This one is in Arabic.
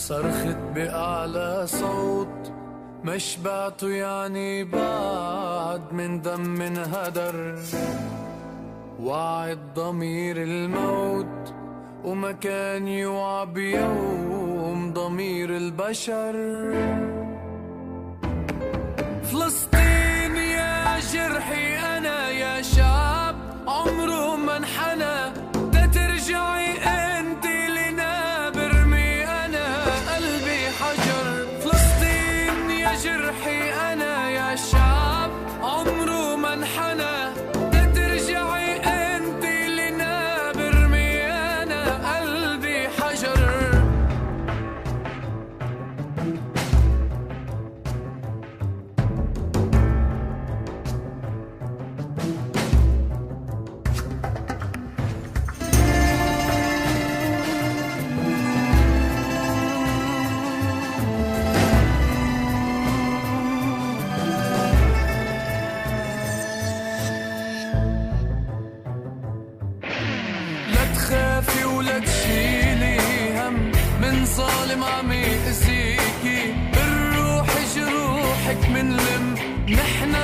صرخت بأعلى صوت ما شبعته يعني بعد من دم هدر. وعد ضمير الموت وما كان يوعى بيوم ضمير البشر. فلسطين يا جرحي أنا يا شعب عمره ما انحنى، ترجعي انت لنا برمي انا قلبي حجر. فلسطين يا جرحي انا يا شعب عمره ما انحنى، ترجعي انت لنا برمي انا قلبي حجر. تخافي ولا تشيلي هم من ظالم عم يأذيكي، بالروح جروحك منلم نحن